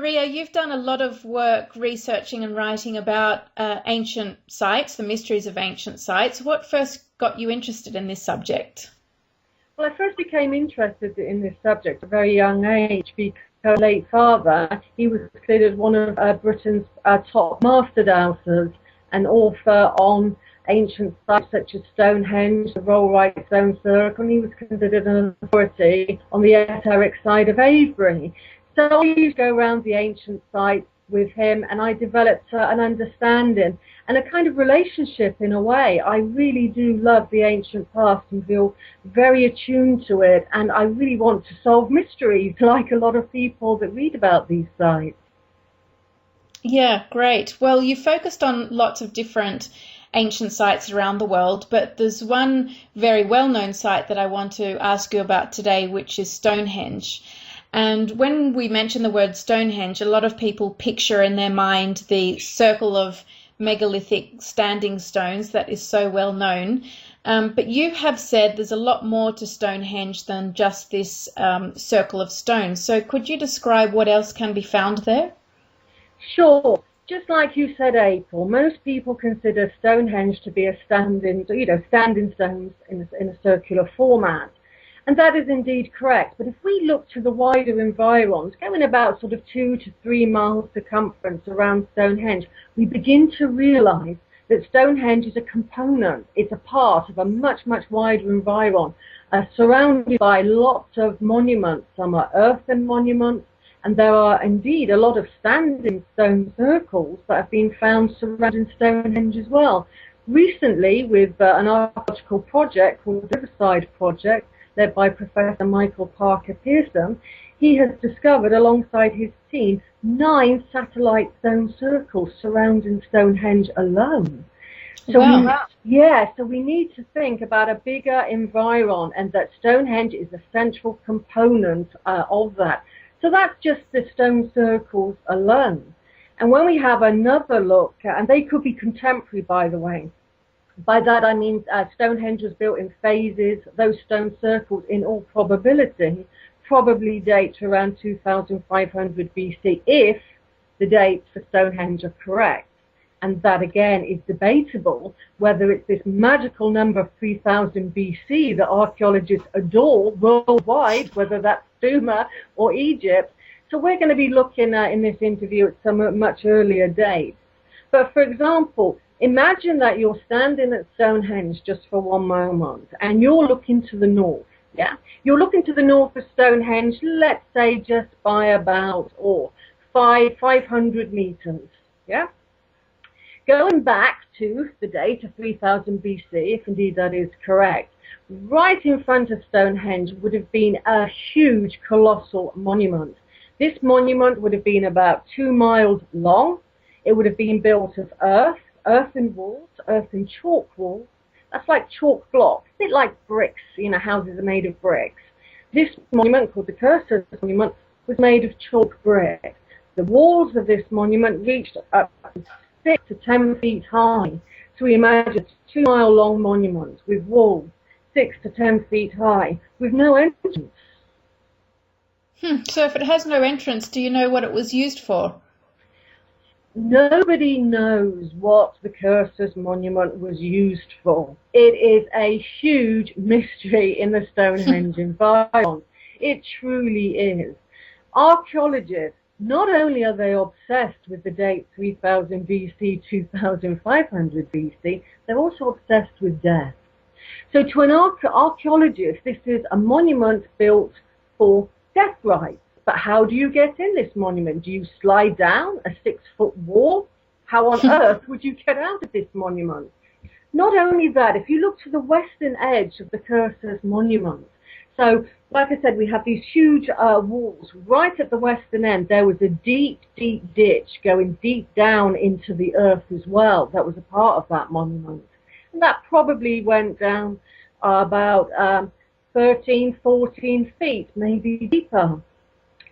Maria, you've done a lot of work researching and writing about ancient sites, the mysteries of ancient sites. What first got you interested in this subject? Well, I first became interested in this subject at a very young age because my late father, he was considered one of Britain's top master dowsers, an author on ancient sites such as Stonehenge, the Rollright Stone Circle, and he was considered an authority on the esoteric side of Avebury. So I used to go around the ancient sites with him, and I developed an understanding and a kind of relationship in a way. I really do love the ancient past and feel very attuned to it, and I really want to solve mysteries like a lot of people that read about these sites. Yeah, great. Well, you focused on lots of different ancient sites around the world, but there's one very well-known site that I want to ask you about today, which is Stonehenge. And when we mention the word Stonehenge, a lot of people picture in their mind the circle of megalithic standing stones that is so well known. But you have said there's a lot more to Stonehenge than just this circle of stones. So could you describe what else can be found there? Sure. Just like you said, April, most people consider Stonehenge to be a standing stones in a circular format. And that is indeed correct. But if we look to the wider environs, going about sort of 2 to 3 miles circumference around Stonehenge, we begin to realize that Stonehenge is a component, it's a part of a much, much wider environ, surrounded by lots of monuments. Some are earthen monuments, and there are indeed a lot of standing stone circles that have been found surrounding Stonehenge as well. Recently, with an archaeological project called the Riverside Project, led by Professor Michael Parker Pearson, he has discovered, alongside his team, 9 satellite stone circles surrounding Stonehenge alone. So wow. So we need to think about a bigger environ, and that Stonehenge is a central component of that. So that's just the stone circles alone. And when we have another look, and they could be contemporary, by the way. By that I mean Stonehenge was built in phases. Those stone circles, in all probability, probably date to around 2500 BC, if the dates for Stonehenge are correct. And that, again, is debatable, whether it's this magical number of 3000 BC that archaeologists adore worldwide, whether that's Sumer or Egypt. So we're going to be looking in this interview at some much earlier dates. But for example, imagine that you're standing at Stonehenge just for one moment, and you're looking to the north. Yeah, you're looking to the north of Stonehenge, let's say just by about 500 meters. Yeah, going back to the date of 3000 BC, if indeed that is correct, right in front of Stonehenge would have been a huge, colossal monument. This monument would have been about 2 miles long. It would have been built of earthen walls, earthen chalk walls. That's like chalk blocks, a bit like bricks, houses are made of bricks. This monument, called the Cursors Monument, was made of chalk bricks. The walls of this monument reached up to 6 to 10 feet high. So we imagine a 2 mile long monument with walls 6 to 10 feet high, with no entrance. So if it has no entrance, do you know what it was used for? Nobody knows what the Cursors Monument was used for. It is a huge mystery in the Stonehenge environment. It truly is. Archaeologists, not only are they obsessed with the date 3000 BC, 2500 BC, they're also obsessed with death. So to an archaeologist, this is a monument built for death rites. But how do you get in this monument? Do you slide down a 6-foot wall? How on earth would you get out of this monument? Not only that, if you look to the western edge of the Cursors Monument, so like I said, we have these huge walls. Right at the western end, there was a deep, deep ditch going deep down into the earth as well. That was a part of that monument. And that probably went down about 13, 14 feet, maybe deeper.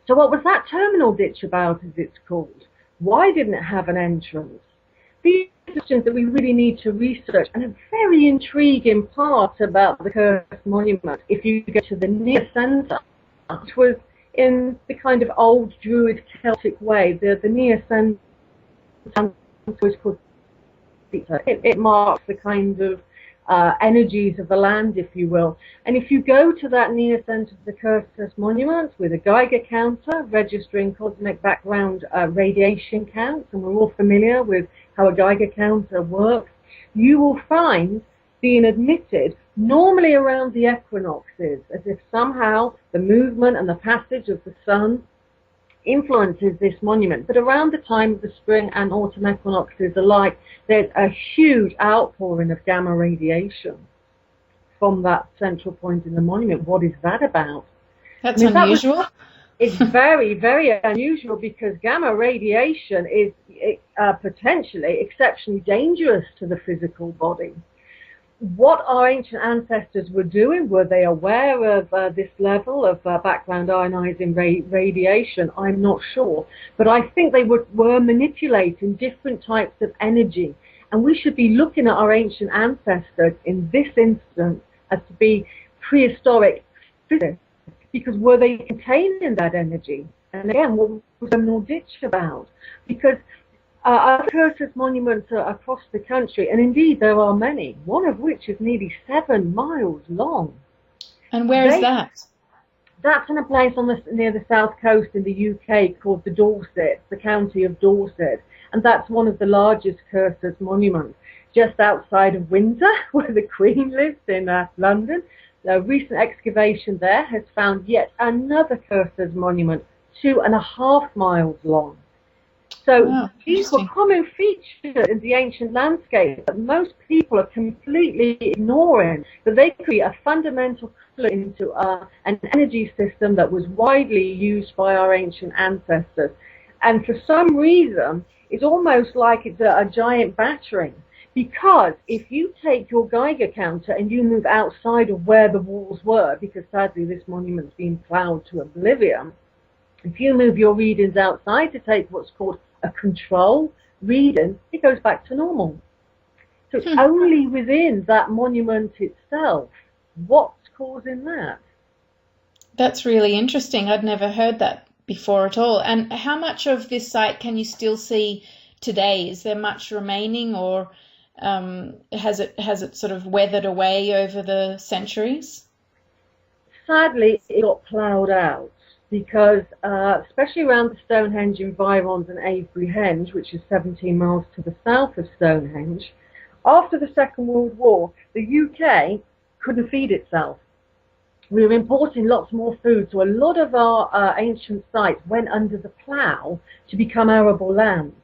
So what was that terminal ditch about, as it's called? Why didn't it have an entrance? These are questions that we really need to research, and a very intriguing part about the Cursors Monument, if you go to the near centre, which was in the kind of old Druid Celtic way. The Neoscend is called it marks the kind of energies of the land, if you will. And if you go to that near centre of the Cursus monument with a Geiger counter registering cosmic background radiation counts, and we're all familiar with how a Geiger counter works, you will find being admitted normally around the equinoxes, as if somehow the movement and the passage of the sun influences this monument. But around the time of the spring and autumn equinoxes alike, there's a huge outpouring of gamma radiation from that central point in the monument. What is that about? That's unusual. It's very, very unusual, because gamma radiation is potentially exceptionally dangerous to the physical body. What our ancient ancestors were doing, were they aware of this level of background ionizing radiation? I'm not sure. But I think they were manipulating different types of energy. And we should be looking at our ancient ancestors in this instance as to be prehistoric physicists, because were they containing that energy? And again, what was the Seminole Ditch about? Because other Cursus monuments are across the country, and indeed there are many, one of which is nearly 7 miles long. And where is that? That's in a place on near the south coast in the UK called the Dorset, the county of Dorset, and that's one of the largest Cursus monuments, just outside of Windsor, where the Queen lives in London. A recent excavation there has found yet another Cursus monument, 2.5 miles long. So these were common features in the ancient landscape that most people are completely ignoring, but they could be a fundamental clue into an energy system that was widely used by our ancient ancestors. And for some reason, it's almost like it's a giant battery, because if you take your Geiger counter and you move outside of where the walls were, because sadly this monument's been ploughed to oblivion, if you move your readings outside to take what's called a control reading, it goes back to normal. So it's only within that monument itself. What's causing that? That's really interesting. I'd never heard that before at all. And how much of this site can you still see today? Is there much remaining, or has it sort of weathered away over the centuries? Sadly, it got ploughed out, because especially around the Stonehenge Environs and Avebury Henge, which is 17 miles to the south of Stonehenge, after the Second World War, the UK couldn't feed itself. We were importing lots more food, so a lot of our ancient sites went under the plough to become arable land.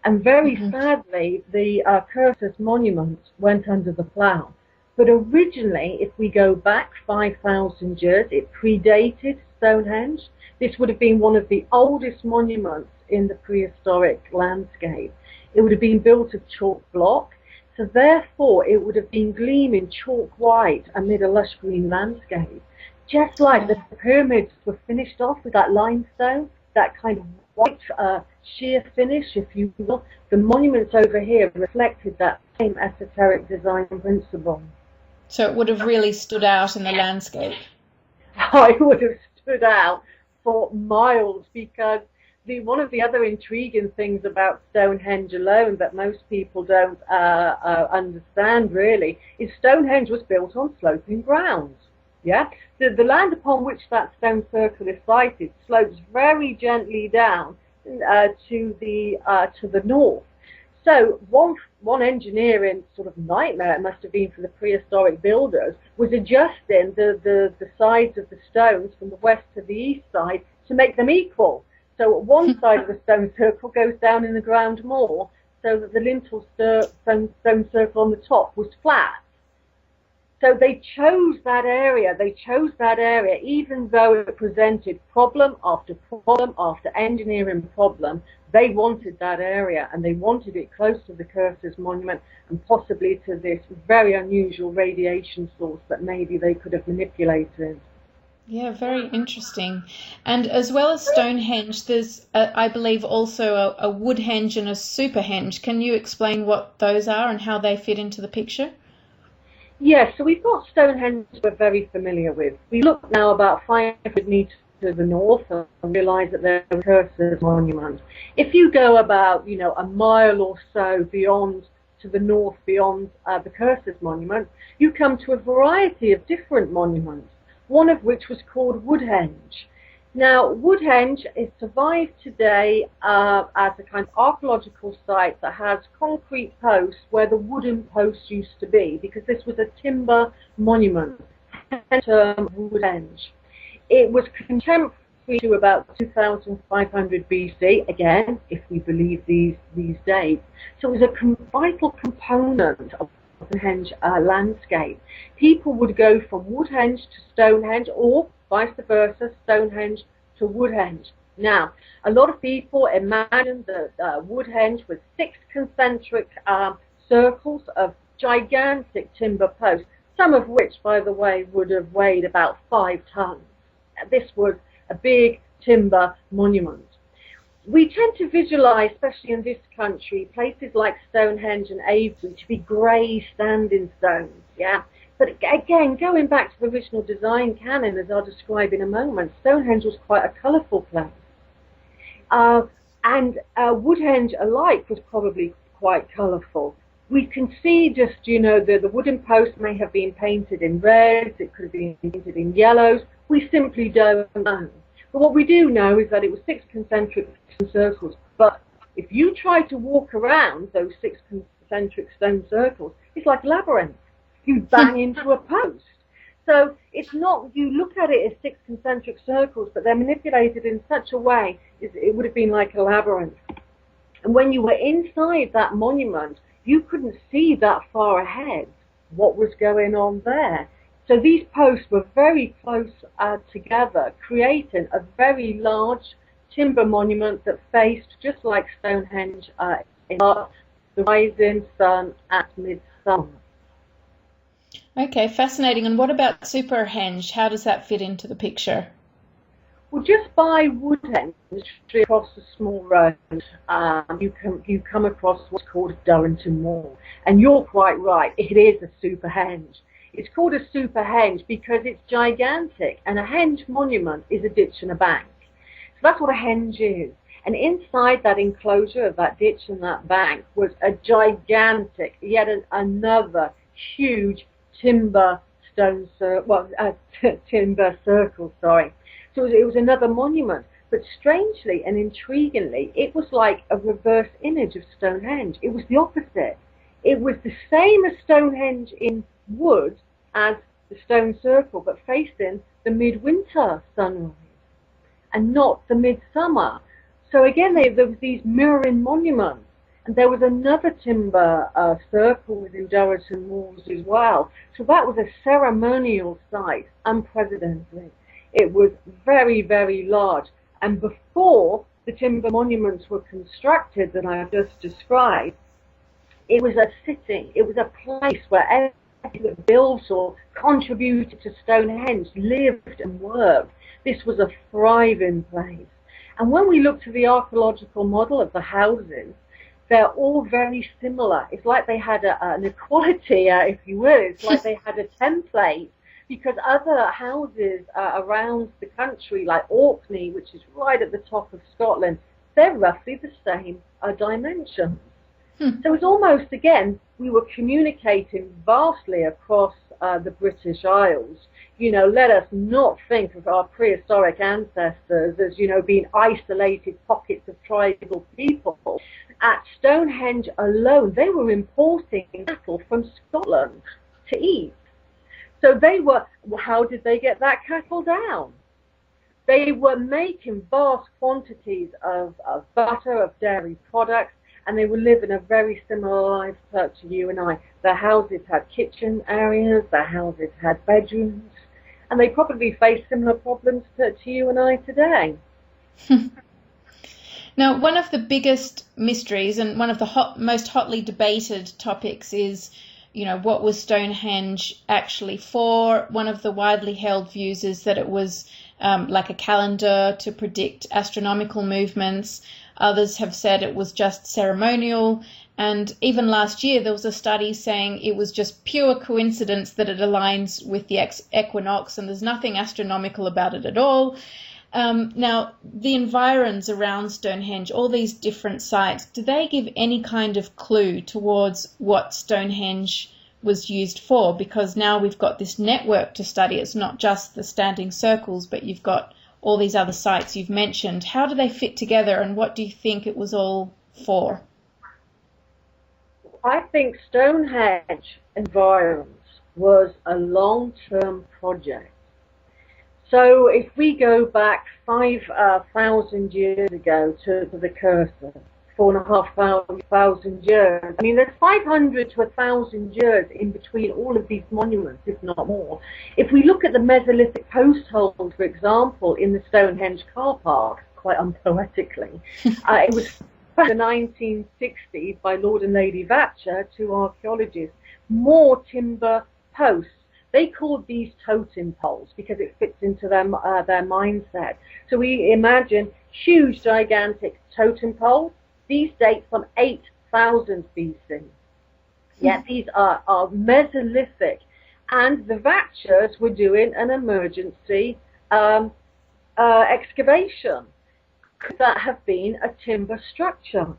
And very sadly, the Cursus monument went under the plough. But originally, if we go back 5,000 years, it predated Stonehenge. This would have been one of the oldest monuments in the prehistoric landscape. It would have been built of chalk block, so therefore it would have been gleaming chalk white amid a lush green landscape. Just like the pyramids were finished off with that limestone, that kind of white sheer finish, if you will, the monuments over here reflected that same esoteric design principle. So it would have really stood out in the landscape. It would have stood out for miles, because one of the other intriguing things about Stonehenge alone that most people don't understand really is Stonehenge was built on sloping grounds. Yeah, the land upon which that stone circle is sited slopes very gently down to the north. So one engineering sort of nightmare it must have been for the prehistoric builders was adjusting the sides of the stones from the west to the east side to make them equal. So one side of the stone circle goes down in the ground more, so that the lintel stone circle on the top was flat. So they chose that area. Even though it presented problem after engineering problem. They wanted that area, and they wanted it close to the Cursus monument and possibly to this very unusual radiation source that maybe they could have manipulated. Yeah, very interesting. And as well as Stonehenge, there's, I believe, also a Woodhenge and a Superhenge. Can you explain what those are and how they fit into the picture? Yes, so we've got Stonehenge we're very familiar with. We look now about 500 meters to the north and realize that there are Cursors monuments. If you go about, a mile or so beyond to the north, beyond the Cursors monument, you come to a variety of different monuments, one of which was called Woodhenge. Now, Woodhenge is survived today as a kind of archaeological site that has concrete posts where the wooden posts used to be, because this was a timber monument, term Woodhenge. It was contemporary to about 2500 BC, again, if we believe these dates. So it was a vital component of the Stonehenge landscape. People would go from Woodhenge to Stonehenge, or vice versa, Stonehenge to Woodhenge. Now, a lot of people imagine that Woodhenge was 6 concentric circles of gigantic timber posts, some of which, by the way, would have weighed about 5 tons. This was a big timber monument. We tend to visualize, especially in this country, places like Stonehenge and Avebury to be grey standing stones, yeah? But again, going back to the original design canon, as I'll describe in a moment, Stonehenge was quite a colourful place. And Woodhenge alike was probably quite colourful. We can see just, the wooden post may have been painted in reds, it could have been painted in yellows. We simply don't know. But what we do know is that it was 6 concentric circles. But if you try to walk around those 6 concentric stone circles, it's like a labyrinth. You bang into a post. So it's not, you look at it as 6 concentric circles, but they're manipulated in such a way, it would have been like a labyrinth. And when you were inside that monument, you couldn't see that far ahead what was going on there. So these posts were very close together, creating a very large timber monument that faced, just like Stonehenge, in the rising sun at midsummer. Okay, fascinating. And what about Superhenge? How does that fit into the picture? Well, just by Woodhenge, across a small road, you come across what's called Durrington Wall. And you're quite right, it is a superhenge. It's called a superhenge because it's gigantic, and a henge monument is a ditch and a bank. So that's what a henge is. And inside that enclosure of that ditch and that bank was a gigantic, yet another huge timber timber circle, sorry. So it was another monument. But strangely and intriguingly, it was like a reverse image of Stonehenge. It was the opposite. It was the same as Stonehenge in wood as the stone circle, but facing the midwinter sunrise and not the midsummer. So again, there was these mirroring monuments. And there was another timber circle within Durrington walls as well. So that was a ceremonial site, unprecedented. It was very, very large. And before the timber monuments were constructed that I have just described, it was a city, it was a place where everyone that built or contributed to Stonehenge lived and worked. This was a thriving place. And when we look to the archaeological model of the houses, they're all very similar. It's like they had an equality, if you will. It's like they had a template, because other houses around the country, like Orkney, which is right at the top of Scotland, they're roughly the same dimensions. So it's almost, again, we were communicating vastly across the British Isles. Let us not think of our prehistoric ancestors as, being isolated pockets of tribal people. At Stonehenge alone, they were importing cattle from Scotland to eat. So how did they get that cattle down? They were making vast quantities of butter, of dairy products, and they were living a very similar life to you and I. Their houses had kitchen areas, their houses had bedrooms, and they probably faced similar problems to you and I today. Now, one of the biggest mysteries and one of the most hotly debated topics is, what was Stonehenge actually for? One of the widely held views is that it was like a calendar to predict astronomical movements. Others have said it was just ceremonial. And even last year, there was a study saying it was just pure coincidence that it aligns with the equinox and there's nothing astronomical about it at all. Now, the environs around Stonehenge, all these different sites, do they give any kind of clue towards what Stonehenge was used for? Because now we've got this network to study. It's not just the standing circles, but you've got all these other sites you've mentioned. How do they fit together, and what do you think it was all for? I think Stonehenge Environs was a long-term project. So if we go back 5,000 years ago to the cursor, 4,500 years, I mean, there's 500 to 1,000 years in between all of these monuments, if not more. If we look at the Mesolithic post holes, for example, in the Stonehenge car park, quite unpoetically, it was in the 1960s by Lord and Lady Thatcher, two archaeologists, more timber posts. They called these totem poles because it fits into their mindset. So we imagine huge, gigantic totem poles. These date from 8,000 BC. Yet these are Mesolithic. And the Thatchers were doing an emergency excavation. Could that have been a timber structure?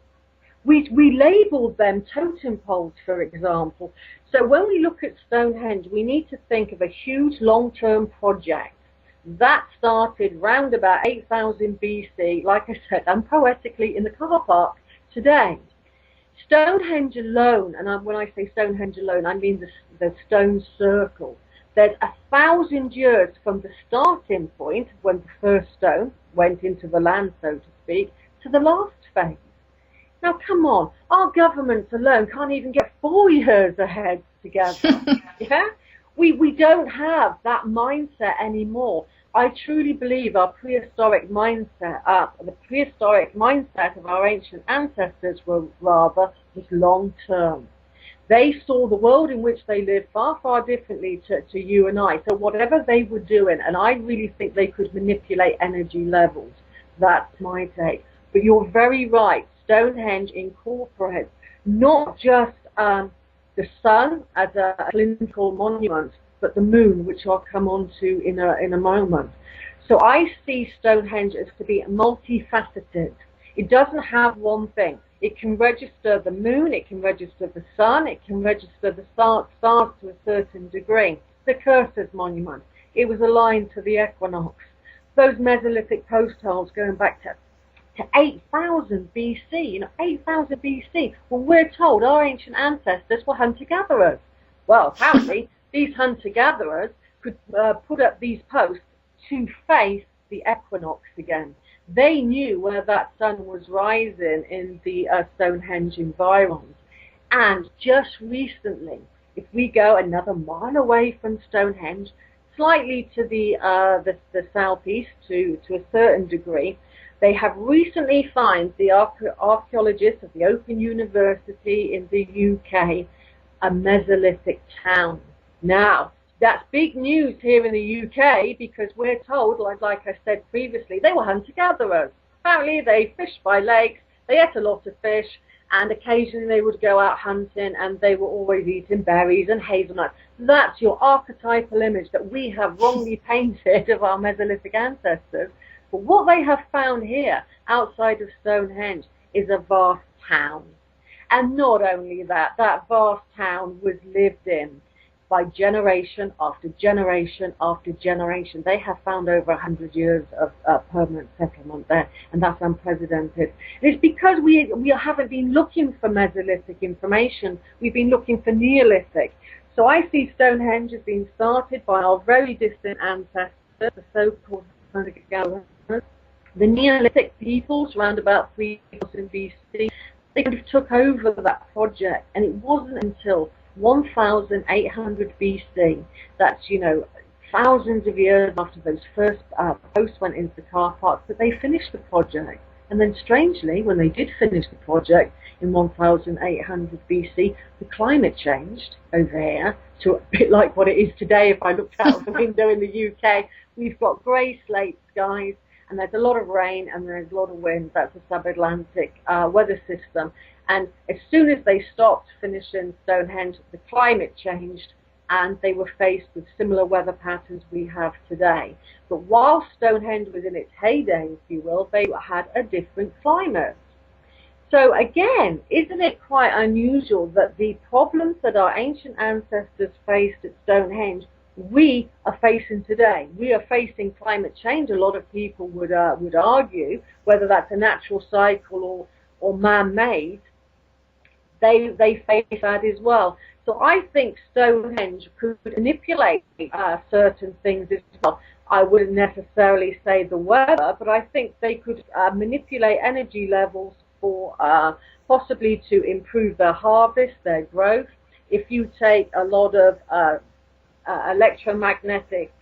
We labelled them totem poles, for example. So when we look at Stonehenge, we need to think of a huge long-term project that started round about 8,000 BC, like I said, and poetically in the car park today. Stonehenge alone, and when I say Stonehenge alone, I mean the stone circle. There's 1,000 years from the starting point, when the first stone went into the land, so to speak, to the last phase. Now, come on, our governments alone can't even get 4 years ahead together. Yeah? We don't have that mindset anymore. I truly believe our prehistoric mindset, the prehistoric mindset of our ancient ancestors was long-term. They saw the world in which they lived far, far differently to you and I. So whatever they were doing, and I really think they could manipulate energy levels. That's my take. But you're very right. Stonehenge incorporates not just the sun as a clinical monument, but the moon, which I'll come on to in a moment. So I see Stonehenge as to be multifaceted. It doesn't have one thing. It can register the moon, it can register the sun, it can register the stars to a certain degree. The Cursors Monument, it was aligned to the equinox. Those Mesolithic post holes going back to 8,000 BC, 8,000 BC. Well, we're told our ancient ancestors were hunter-gatherers. Well, apparently, these hunter-gatherers could put up these posts to face the equinox again. They knew where that sun was rising in the Stonehenge environs. And just recently, if we go another mile away from Stonehenge, slightly to the southeast to a certain degree, they have recently found, the archaeologists of the Open University in the UK, a Mesolithic town. Now, that's big news here in the UK because we're told, like I said previously, they were hunter-gatherers. Apparently they fished by lakes, they ate a lot of fish, and occasionally they would go out hunting and they were always eating berries and hazelnuts. That's your archetypal image that we have wrongly painted of our Mesolithic ancestors. But what they have found here, outside of Stonehenge, is a vast town. And not only that, that vast town was lived in by generation after generation after generation. They have found over 100 years of permanent settlement there, and that's unprecedented. And it's because we haven't been looking for Mesolithic information, we've been looking for Neolithic. So I see Stonehenge as being started by our very distant ancestors, the so-called hunter-gatherers. The Neolithic peoples, around about 3000 BC, they kind of took over that project, and it wasn't until 1,800 BC, that's, thousands of years after those first posts went into the car park, that they finished the project. And then strangely, when they did finish the project in 1,800 BC, the climate changed over here to a bit like what it is today. If I looked out the window in the UK, we've got grey slate skies, and there's a lot of rain and there's a lot of wind. That's a sub-Atlantic weather system. And as soon as they stopped finishing Stonehenge, the climate changed and they were faced with similar weather patterns we have today. But while Stonehenge was in its heyday, if you will, they had a different climate. So again, isn't it quite unusual that the problems that our ancient ancestors faced at Stonehenge, we are facing today? We are facing climate change. A lot of people would argue, whether that's a natural cycle or man-made, they face that as well. So I think Stonehenge could manipulate certain things as well. I wouldn't necessarily say the weather, but I think they could manipulate energy levels for possibly to improve their harvest, their growth. If you take a lot of electromagnetic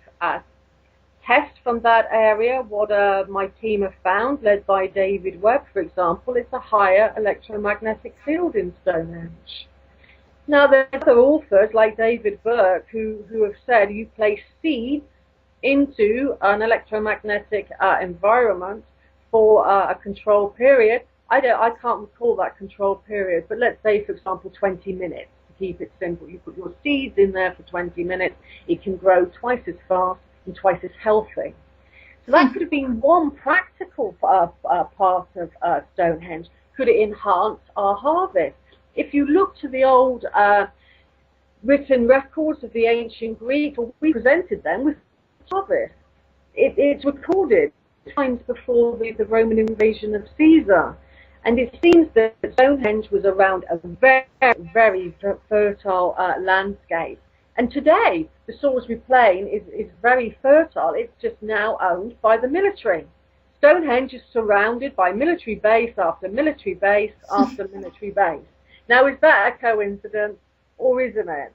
tests from that area, what my team have found, led by David Webb, for example, it's a higher electromagnetic field in Stonehenge. Now, there are other authors like David Burke who have said you place seeds into an electromagnetic environment for a controlled period. I can't recall that controlled period, but let's say, for example, 20 minutes, to keep it simple. You put your seeds in there for 20 minutes, it can grow twice as fast and twice as healthy. So that could have been one practical part of Stonehenge. Could it enhance our harvest? If you look to the old written records of the ancient Greeks, we presented them with harvest. It's recorded times before the Roman invasion of Caesar. And it seems that Stonehenge was around a very, very fertile landscape. And today, the Salisbury Plain is very fertile. It's just now owned by the military. Stonehenge is surrounded by military base after military base after military base. Now, is that a coincidence, or isn't it?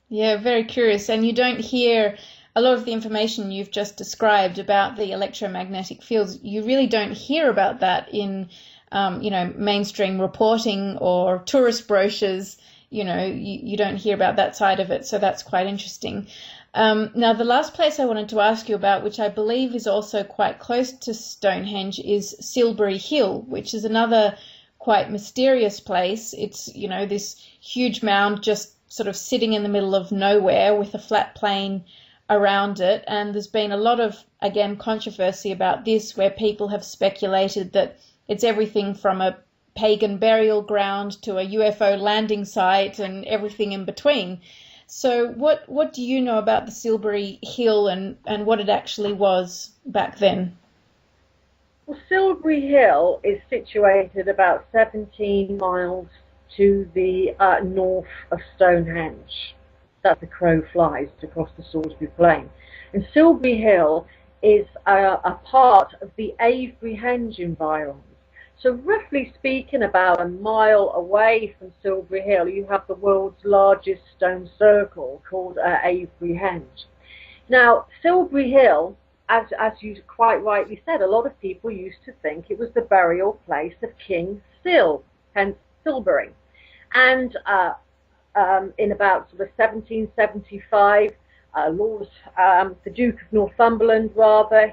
Yeah, very curious. And you don't hear a lot of the information you've just described about the electromagnetic fields. You really don't hear about that in, mainstream reporting or tourist brochures. You don't hear about that side of it. So that's quite interesting. Now, the last place I wanted to ask you about, which I believe is also quite close to Stonehenge, is Silbury Hill, which is another quite mysterious place. It's, this huge mound just sort of sitting in the middle of nowhere with a flat plain around it. And there's been a lot of, again, controversy about this, where people have speculated that it's everything from a pagan burial ground to a UFO landing site and everything in between. So what do you know about the Silbury Hill and what it actually was back then? Well, Silbury Hill is situated about 17 miles to the north of Stonehenge. That the crow flies across the Salisbury Plain. And Silbury Hill is a part of the Avery-Henge Environs. So roughly speaking, about a mile away from Silbury Hill, you have the world's largest stone circle called Avery-Henge. Now, Silbury Hill, as you quite rightly said, a lot of people used to think it was the burial place of King Sil, hence Silbury. And in about sort of 1775, the Duke of Northumberland,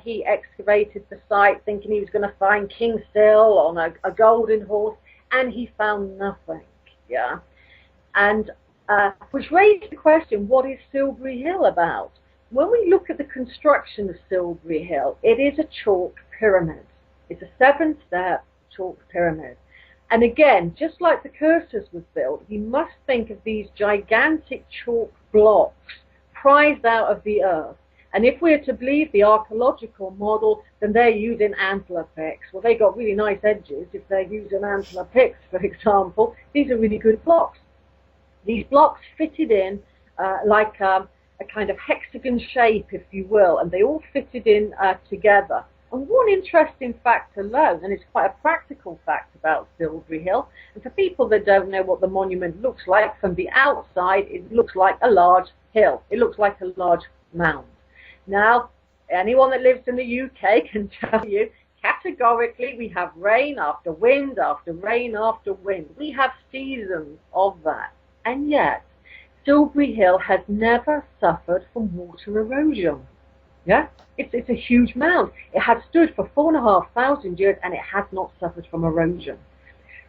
he excavated the site thinking he was going to find King Sil on a golden horse, and he found nothing. Yeah, and which raised the question: what is Silbury Hill about? When we look at the construction of Silbury Hill, it is a chalk pyramid. It's a 7-step chalk pyramid. And again, just like the Cursus was built, you must think of these gigantic chalk blocks prized out of the earth. And if we're to believe the archaeological model, then they're using antler picks. Well, they got really nice edges if they're using antler picks, for example. These are really good blocks. These blocks fitted in like a kind of hexagon shape, if you will, and they all fitted in together. And one interesting fact to learn, and it's quite a practical fact about Silbury Hill, and for people that don't know what the monument looks like, from the outside it looks like a large hill. It looks like a large mound. Now, anyone that lives in the UK can tell you, categorically, we have rain after wind after rain after wind. We have seasons of that. And yet, Silbury Hill has never suffered from water erosion. Yeah? It's a huge mound. It has stood for 4,500 years and it has not suffered from erosion.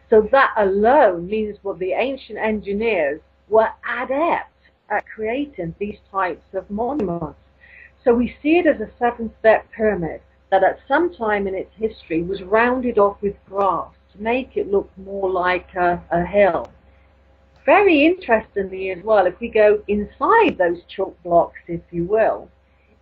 So that alone means what the ancient engineers were adept at creating these types of monuments. So we see it as a 7-step pyramid that at some time in its history was rounded off with grass to make it look more like a hill. Very interestingly as well, if we go inside those chalk blocks, if you will,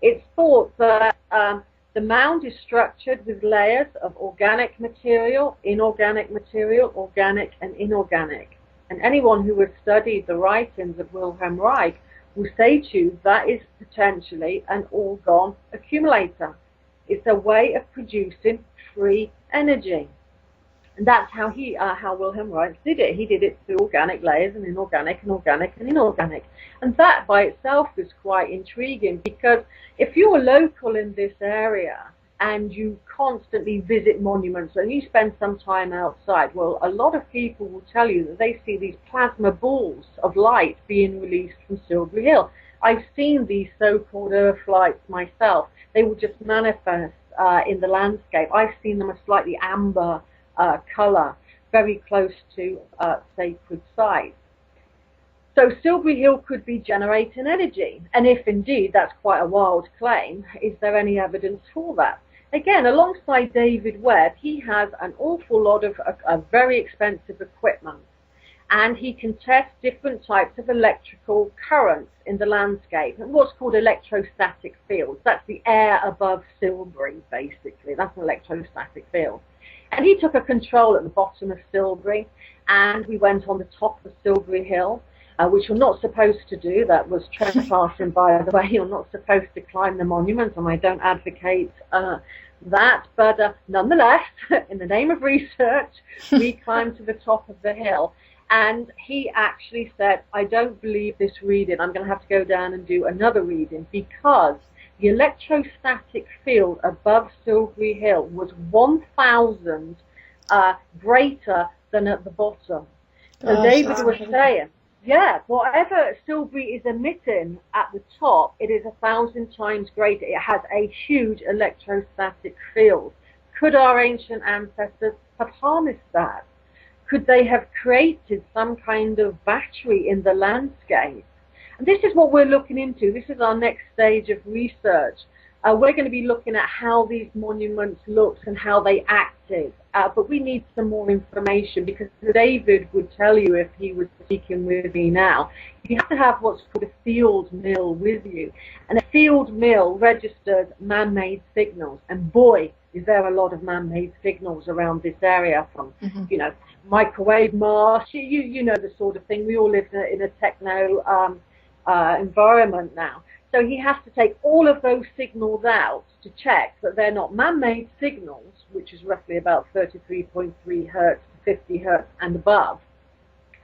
it's thought that the mound is structured with layers of organic material, inorganic material, organic and inorganic. And anyone who has studied the writings of Wilhelm Reich will say to you that is potentially an orgone accumulator. It's a way of producing free energy. And that's how Wilhelm Reich did it. He did it through organic layers and inorganic and organic and inorganic. And that by itself is quite intriguing, because if you're local in this area and you constantly visit monuments and you spend some time outside, well, a lot of people will tell you that they see these plasma balls of light being released from Silbury Hill. I've seen these so-called earth lights myself. They will just manifest in the landscape. I've seen them a slightly amber color, very close to sacred sites. So Silbury Hill could be generating energy, and if indeed that's quite a wild claim, is there any evidence for that? Again, alongside David Webb, he has an awful lot of very expensive equipment, and he can test different types of electrical currents in the landscape, and what's called electrostatic fields. That's the air above Silbury, basically. That's an electrostatic field. And he took a control at the bottom of Silbury, and we went on the top of Silbury Hill, which you're not supposed to do. That was trespassing, by the way. You're not supposed to climb the monument, and I don't advocate that. But nonetheless, in the name of research, we climbed to the top of the hill. And he actually said, I don't believe this reading. I'm going to have to go down and do another reading, because the electrostatic field above Silbury Hill was 1,000 greater than at the bottom. So Gosh, David was saying, yeah, whatever Silbury is emitting at the top, it is 1,000 times greater. It has a huge electrostatic field. Could our ancient ancestors have harnessed that? Could they have created some kind of battery in the landscape? And this is what we're looking into. This is our next stage of research. We're going to be looking at how these monuments looked and how they acted. But we need some more information, because David would tell you, if he was speaking with me now, you have to have what's called a field mill with you. And a field mill registers man-made signals. And boy, is there a lot of man-made signals around this area, from, you know, microwave masts, you know the sort of thing. We all live in a techno environment now. So he has to take all of those signals out to check that they're not man-made signals, which is roughly about 33.3 hertz to 50 hertz and above,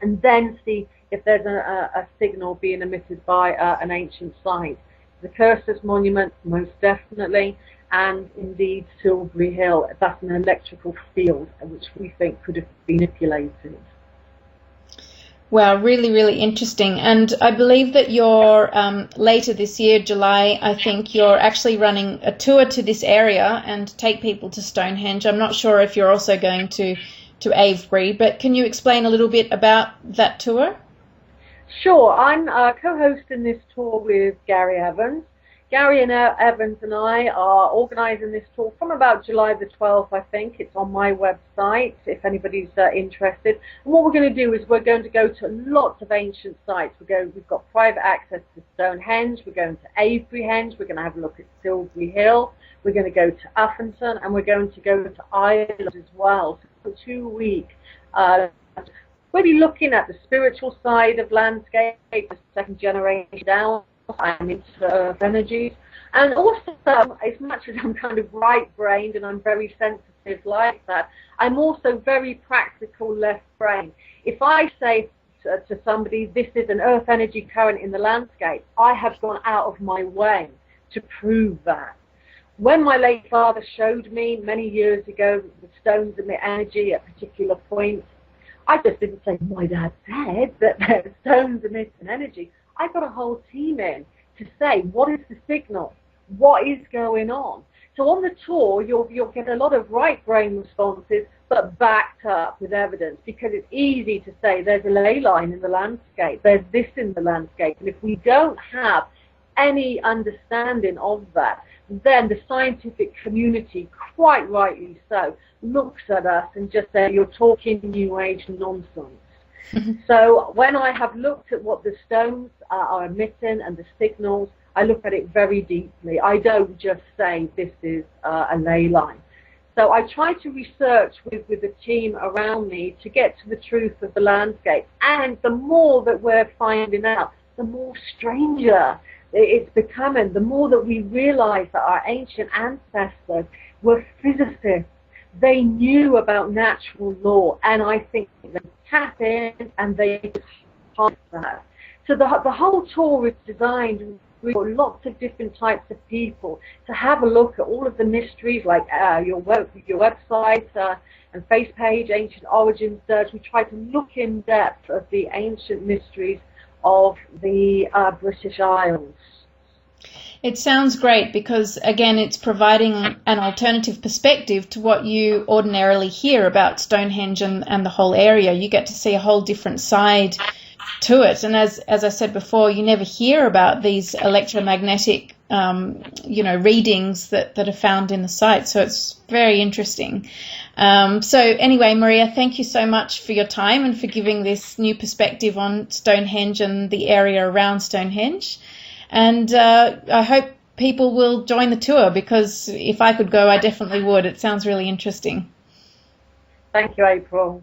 and then see if there's a signal being emitted by an ancient site. The Cursors Monument, most definitely, and indeed Silbury Hill. That's an electrical field which we think could have been manipulated. Wow, really, really interesting. And I believe that you're later this year, July, I think you're actually running a tour to this area and take people to Stonehenge. I'm not sure if you're also going to Avebury, but can you explain a little bit about that tour? Sure. I'm co-hosting this tour with Gary Evans. Gary and Evans and I are organising this tour from about July the 12th, I think. It's on my website, if anybody's interested. And what we're going to do is we're going to go to lots of ancient sites. We've got private access to Stonehenge. We're going to Avebury. We're going to have a look at Silbury Hill. We're going to go to Uffington, and we're going to go to Ireland as well. So for 2 weeks, we'll be looking at the spiritual side of landscape, the second generation down. I'm into earth energies, and also, as much as I'm kind of right-brained and I'm very sensitive like that, I'm also very practical left-brained. If I say to somebody, this is an earth energy current in the landscape, I have gone out of my way to prove that. When my late father showed me many years ago the stones emit energy at particular points, I just didn't say, my dad said that the stones emit an energy. I got a whole team in to say, what is the signal? What is going on? So on the tour, you'll get a lot of right brain responses, but backed up with evidence, because it's easy to say there's a ley line in the landscape, there's this in the landscape, and if we don't have any understanding of that, then the scientific community, quite rightly so, looks at us and just says, you're talking New Age nonsense. So when I have looked at what the stones are emitting and the signals, I look at it very deeply. I don't just say this is a ley line. So I try to research with the team around me to get to the truth of the landscape. And the more that we're finding out, the more stranger it's becoming, the more that we realize that our ancient ancestors were physicists. They knew about natural law, and I think they tap in and they pass that. So the whole tour is designed for lots of different types of people to have a look at all of the mysteries, like your website and face page, Ancient Origins Search. We try to look in depth of the ancient mysteries of the British Isles. It sounds great because, again, it's providing an alternative perspective to what you ordinarily hear about Stonehenge and the whole area. You get to see a whole different side to it. And as I said before, you never hear about these electromagnetic, readings that are found in the site. So it's very interesting. So anyway, Maria, thank you so much for your time and for giving this new perspective on Stonehenge and the area around Stonehenge. And I hope people will join the tour, because if I could go, I definitely would. It sounds really interesting. Thank you, April.